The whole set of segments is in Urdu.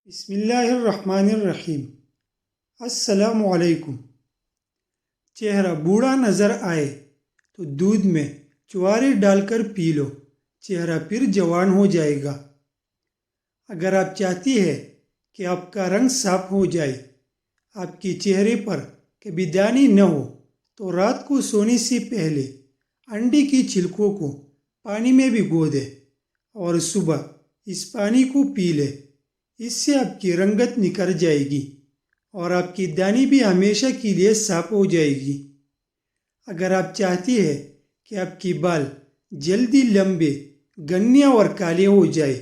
بسم اللہ الرحمن الرحیم۔ السلام علیکم۔ چہرہ بوڑھا نظر آئے تو دودھ میں چوارے ڈال کر پی لو، چہرہ پھر جوان ہو جائے گا۔ اگر آپ چاہتی ہے کہ آپ کا رنگ صاف ہو جائے، آپ کے چہرے پر کبھی دانے نہ ہو، تو رات کو سونے سے پہلے انڈے کی چھلکوں کو پانی میں بھگو دے اور صبح اس پانی کو پی لے۔ اس سے آپ کی رنگت نکھر جائے گی اور آپ کی داڑھی بھی ہمیشہ کے لیے صاف ہو جائے گی۔ اگر آپ چاہتی ہے کہ آپ کے بال جلدی لمبے، گھنے اور کالے ہو جائے،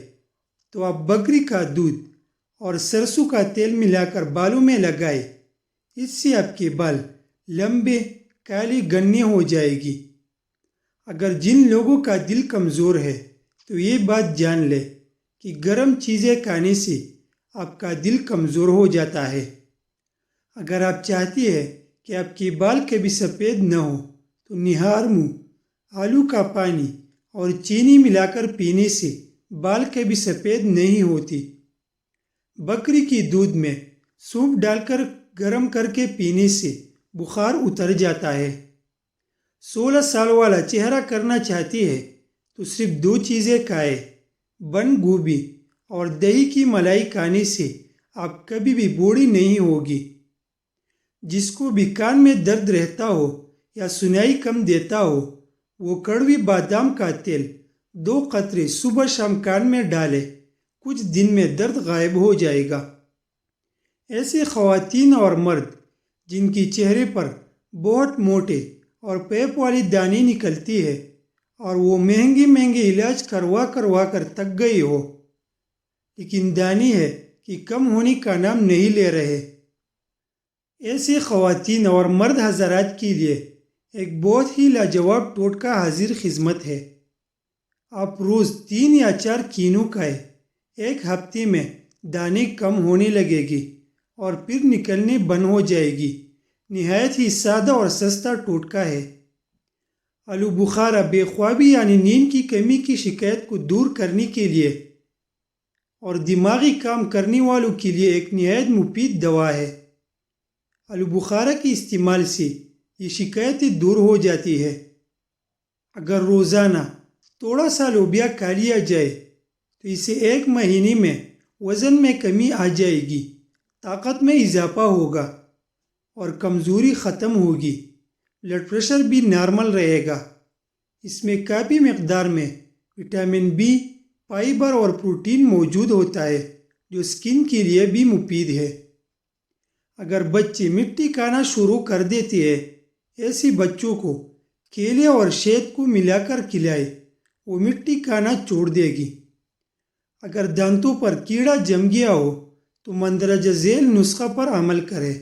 تو آپ بکری کا دودھ اور سرسوں کا تیل ملا کر بالوں میں لگائے۔ اس سے آپ کے بال لمبے، کالے، گھنے ہو جائے گی۔ اگر جن لوگوں کا دل کمزور ہے تو یہ بات جان لے کہ گرم چیزیں کھانے سے آپ کا دل کمزور ہو جاتا ہے۔ اگر آپ چاہتی ہے کہ آپ کے بال کبھی سفید نہ ہو، تو نہار منہ آلو کا پانی اور چینی ملا کر پینے سے بال کبھی سفید نہیں ہوتی۔ بکری کی دودھ میں سونف ڈال کر گرم کر کے پینے سے بخار اتر جاتا ہے۔ 16 سال والا چہرہ کرنا چاہتی ہے تو صرف 2 چیزیں کھائے، بند گوبھی اور دہی کی ملائی کھانے سے آپ کبھی بھی بوڑھی نہیں ہوگی۔ جس کو بھی کان میں درد رہتا ہو یا سنائی کم دیتا ہو، وہ کڑوی بادام کا تیل 2 قطرے صبح شام کان میں ڈالے، کچھ دن میں درد غائب ہو جائے گا۔ ایسے خواتین اور مرد جن کی چہرے پر بہت موٹے اور پیپ والی دانے نکلتی ہے اور وہ مہنگے علاج کروا کر تک گئی ہو، لیکن دانے ہے کہ کم ہونے کا نام نہیں لے رہے، ایسے خواتین اور مرد حضرات کے لیے ایک بہت ہی لاجواب ٹوٹکا حاضر خدمت ہے۔ آپ روز 3 یا 4 کینو کھائیں، ایک ہفتے میں دانے کم ہونے لگے گی اور پھر نکلنے بند ہو جائے گی۔ نہایت ہی سادہ اور سستا ٹوٹکا ہے۔ آلو بخارا بے خوابی یعنی نیند کی کمی کی شکایت کو دور کرنے کے لیے اور دماغی کام کرنے والوں کے لیے ایک نہایت مفید دوا ہے۔ آلو بخارا کے استعمال سے یہ شکایتیں دور ہو جاتی ہے۔ اگر روزانہ تھوڑا سا لوبیا کھا لیا جائے تو اسے 1 مہینے میں وزن میں کمی آ جائے گی، طاقت میں اضافہ ہوگا اور کمزوری ختم ہوگی، بلڈ پریشر بھی نارمل رہے گا۔ اس میں کافی مقدار میں وٹامن بی، فائبر اور پروٹین موجود ہوتا ہے جو سکن کے لیے بھی مفید ہے۔ اگر بچے مٹی کھانا شروع کر دیتے ہیں، ایسے بچوں کو کیلے اور شہد کو ملا کر کھلائے، وہ مٹی کھانا چھوڑ دے گی۔ اگر دانتوں پر کیڑا جم گیا ہو تو مندرجہ ذیل نسخہ پر عمل کرے۔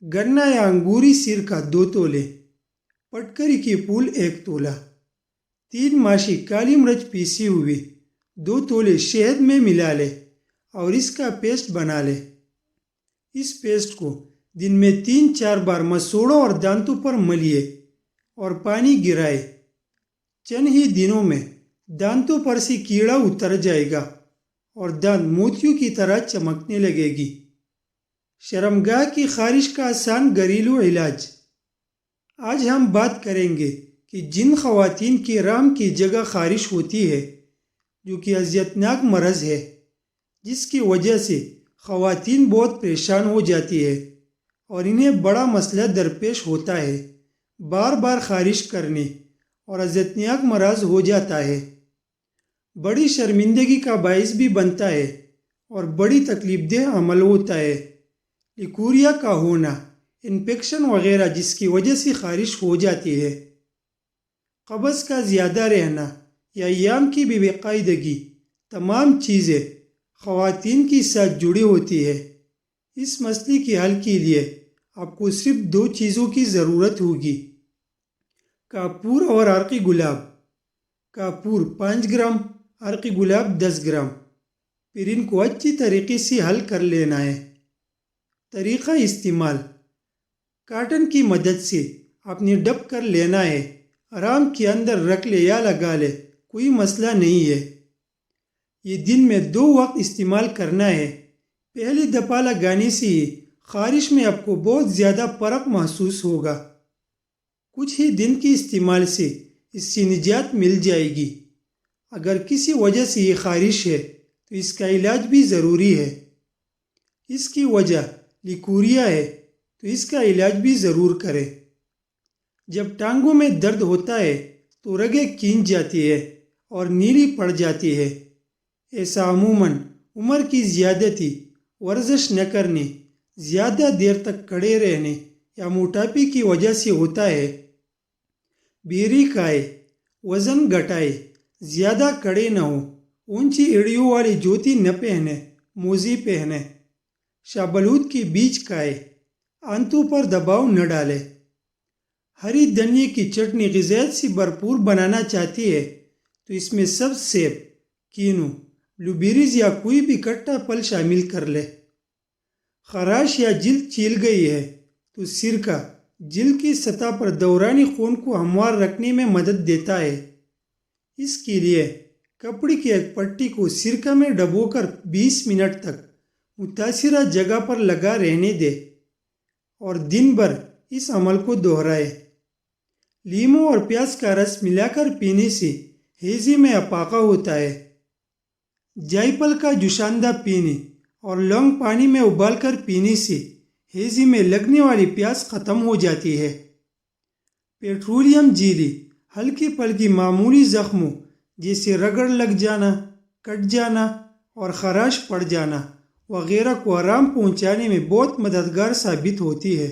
گنا یا انگوری سرکہ 2 تولے، پٹکری کے پھول 1 تولہ، 3 ماشی کالی مرچ پیسی ہوئی، 2 تولے شہد میں ملا لے اور اس کا پیسٹ بنا لے۔ اس پیسٹ کو دن میں 3-4 بار مسوڑوں اور دانتوں پر ملیے اور پانی گرائے۔ چند ہی دنوں میں دانتوں پر سے کیڑا اتر جائے گا اور دانت موتیوں کی طرح چمکنے لگے گی۔ شرمگاہ کی خارش کا آسان گھریلو علاج۔ آج ہم بات کریں گے کہ جن خواتین کی رحم کی جگہ خارش ہوتی ہے، جو کہ اذیتناک مرض ہے، جس کی وجہ سے خواتین بہت پریشان ہو جاتی ہے اور انہیں بڑا مسئلہ درپیش ہوتا ہے، بار بار خارش کرنے اور اذیتناک مرض ہو جاتا ہے، بڑی شرمندگی کا باعث بھی بنتا ہے اور بڑی تکلیف دہ عمل ہوتا ہے۔ لیکوریا کا ہونا، انفیکشن وغیرہ جس کی وجہ سے خارش ہو جاتی ہے، قبض کا زیادہ رہنا یا ایام کی بے قاعدگی، تمام چیزیں خواتین کے ساتھ جڑی ہوتی ہے۔ اس مسئلے کے حل کے لیے آپ کو صرف 2 چیزوں کی ضرورت ہوگی: کافور اور عرق گلاب۔ کافور 5 گرام، عرق گلاب 10 گرام۔ پھر ان کو اچھی طریقے سے حل کر لینا ہے۔ طریقہ استعمال: کاٹن کی مدد سے آپ نے ڈب کر لینا ہے، آرام کے اندر رکھ لے یا لگا لے، کوئی مسئلہ نہیں ہے۔ یہ دن میں 2 وقت استعمال کرنا ہے۔ پہلی دفعہ لگانے سے ہی خارش میں آپ کو بہت زیادہ فرق محسوس ہوگا۔ کچھ ہی دن کے استعمال سے اس سے نجات مل جائے گی۔ اگر کسی وجہ سے یہ خارش ہے تو اس کا علاج بھی ضروری ہے۔ اس کی وجہ لیکوریا ہے تو اس کا علاج بھی ضرور کرے۔ جب ٹانگوں میں درد ہوتا ہے تو رگیں کھینچ جاتی ہے اور نیلی پڑ جاتی ہے۔ ایسا عموماً عمر کی زیادتی، ورزش نہ کرنے، زیادہ دیر تک کھڑے رہنے یا موٹاپے کی وجہ سے ہوتا ہے۔ بیری کھائے، وزن گھٹائے، زیادہ کھڑے نہ ہو، اونچی ایڑیوں والی جوتی نہ پہنے، موزی پہنے۔ شاہبلوت کے بیج کھائے، آنتوں پر دباؤ نہ ڈالے۔ ہری دھنیا کی چٹنی غذائیت سے بھرپور بنانا چاہتی ہے تو اس میں سب سیب، کینو، بلو بیریز یا کوئی بھی کھٹا پھل شامل کر لے۔ خراش یا جلد چھیل گئی ہے تو سرکہ جلد کی سطح پر دورانی خون کو ہموار رکھنے میں مدد دیتا ہے۔ اس کے لیے کپڑے کی ایک پٹی کو سرکہ میں ڈبو کر 20 منٹ تک متاثرہ جگہ پر لگا رہنے دے اور دن بھر اس عمل کو دہرائے۔ لیموں اور پیاز کا رس ملا کر پینے سے ہیضے میں افاقہ ہوتا ہے۔ جائے پھل کا جوشاندہ پینے اور لونگ پانی میں ابال کر پینے سے ہیضے میں لگنے والی پیاس ختم ہو جاتی ہے۔ پیٹرولیم جیلی ہلکی پھلکی معمولی زخموں جیسے رگڑ لگ جانا، کٹ جانا اور خراش پڑ جانا وغیرہ کو آرام پہنچانے میں بہت مددگار ثابت ہوتی ہے۔